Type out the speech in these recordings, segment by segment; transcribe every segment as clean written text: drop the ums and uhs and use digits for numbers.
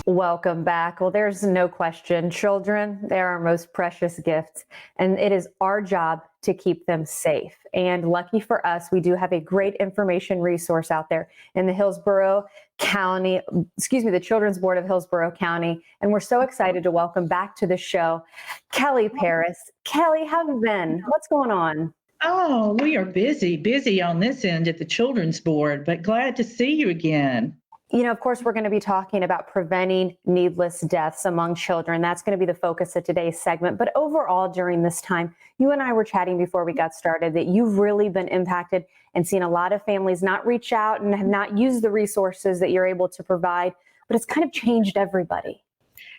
Welcome back. Well, there's no question. Children, they're our most precious gifts, and it is our job to keep them safe. And lucky for us, we do have a great information resource out there in the Hillsborough County, the Children's Board of Hillsborough County. And we're so excited to welcome back to the show Kelly Paris. Kelly, how have you been? What's going on? Oh, we are busy on this end at the Children's Board, but glad to see you again. Of course, we're going to be talking about preventing needless deaths among children. That's going to be the focus of today's segment. But overall, during this time, you and I were chatting before we got started that you've really been impacted and seen a lot of families not reach out and have not used the resources that you're able to provide. But it's kind of changed everybody.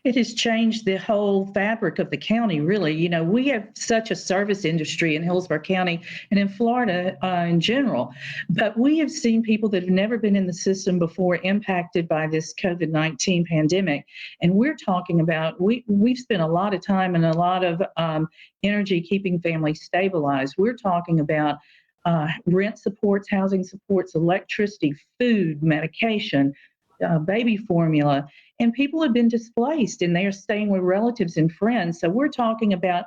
It has changed the whole fabric of the county, really. We have such a service industry in Hillsborough County and in Florida in general, but we have seen people that have never been in the system before impacted by this COVID-19 pandemic. And we're talking about, we've spent a lot of time and a lot of energy keeping families stabilized. We're talking about rent supports, housing supports, electricity, food, medication, baby formula, and people have been displaced and they are staying with relatives and friends. So we're talking about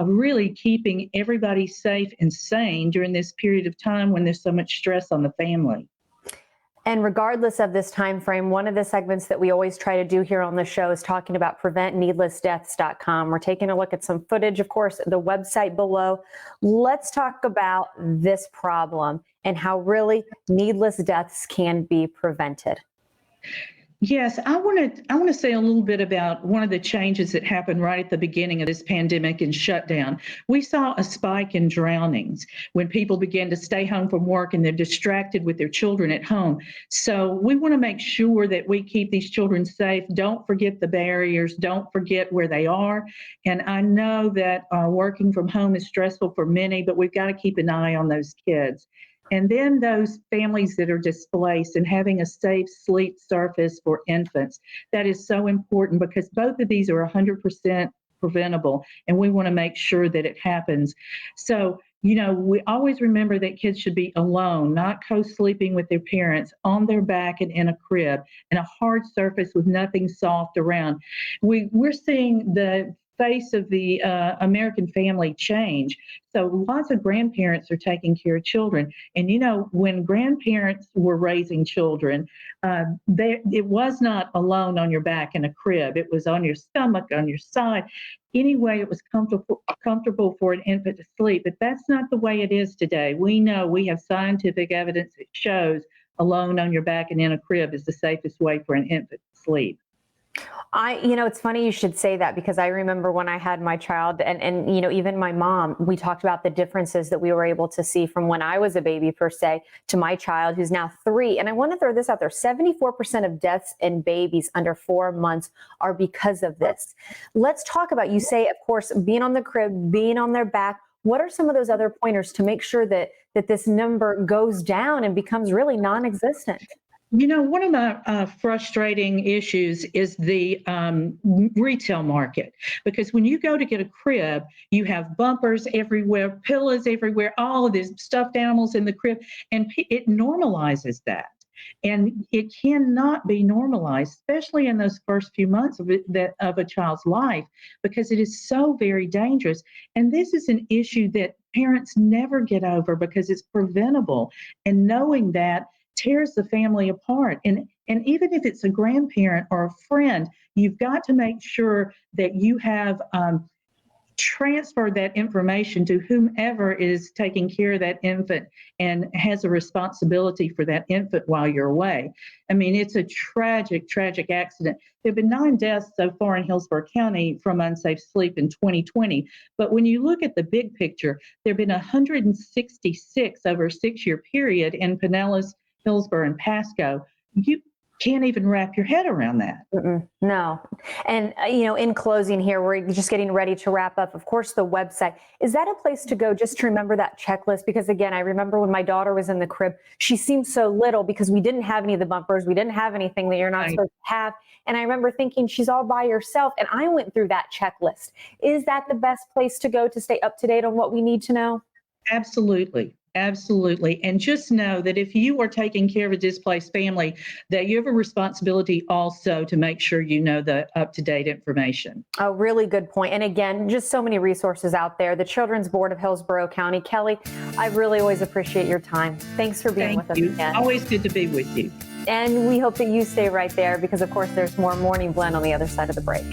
really keeping everybody safe and sane during this period of time when there's so much stress on the family. And regardless of this time frame, one of the segments that we always try to do here on the show is talking about preventneedlessdeaths.com. We're taking a look at some footage, of course, the website below. Let's talk about this problem and how really needless deaths can be prevented. Yes, I want to say a little bit about one of the changes that happened right at the beginning of this pandemic and shutdown. We saw a spike in drownings when people began to stay home from work and they're distracted with their children at home. So we want to make sure that we keep these children safe. Don't forget the barriers. Don't forget where they are. And I know that working from home is stressful for many, but we've got to keep an eye on those kids. And then those families that are displaced and having a safe sleep surface for infants. That is so important because both of these are 100% preventable, and we want to make sure that it happens. So, we always remember that kids should be alone, not co-sleeping with their parents, on their back and in a crib, and a hard surface with nothing soft around. We're seeing the face of the American family change. So lots of grandparents are taking care of children. And when grandparents were raising children, it was not alone on your back in a crib. It was on your stomach, on your side. Anyway, it was comfortable for an infant to sleep. But that's not the way it is today. We know we have scientific evidence that shows alone on your back and in a crib is the safest way for an infant to sleep. It's funny you should say that because I remember when I had my child and even my mom, we talked about the differences that we were able to see from when I was a baby per se to my child who's now 3. And I want to throw this out there. 74% of deaths in babies under 4 months are because of this. Let's talk about, you say, of course, being on the crib, being on their back. What are some of those other pointers to make sure that this number goes down and becomes really non-existent? One of my frustrating issues is the retail market, because when you go to get a crib, you have bumpers everywhere, pillows everywhere, all of these stuffed animals in the crib, and it normalizes that. And it cannot be normalized, especially in those first few months of a child's life, because it is so very dangerous. And this is an issue that parents never get over because it's preventable. And knowing that tears the family apart. And even if it's a grandparent or a friend, you've got to make sure that you have transferred that information to whomever is taking care of that infant and has a responsibility for that infant while you're away. I mean, it's a tragic, tragic accident. There have been 9 deaths so far in Hillsborough County from unsafe sleep in 2020. But when you look at the big picture, there have been 166 over a 6-year period in Pinellas, Hillsborough, and Pasco. You can't even wrap your head around that. No. And, in closing here, we're just getting ready to wrap up. Of course, the website, is that a place to go just to remember that checklist? Because again, I remember when my daughter was in the crib, she seemed so little because we didn't have any of the bumpers. We didn't have anything that you're not supposed to have. And I remember thinking she's all by herself. And I went through that checklist. Is that the best place to go to stay up to date on what we need to know? Absolutely. Absolutely. And just know that if you are taking care of a displaced family, that you have a responsibility also to make sure you know the up-to-date information. A really good point. And again, just so many resources out there. The Children's Board of Hillsborough County. Kelly, I really always appreciate your time. Thanks for being Thank with us you. again. Always good to be with you. And we hope that you stay right there because, of course, there's more Morning Blend on the other side of the break.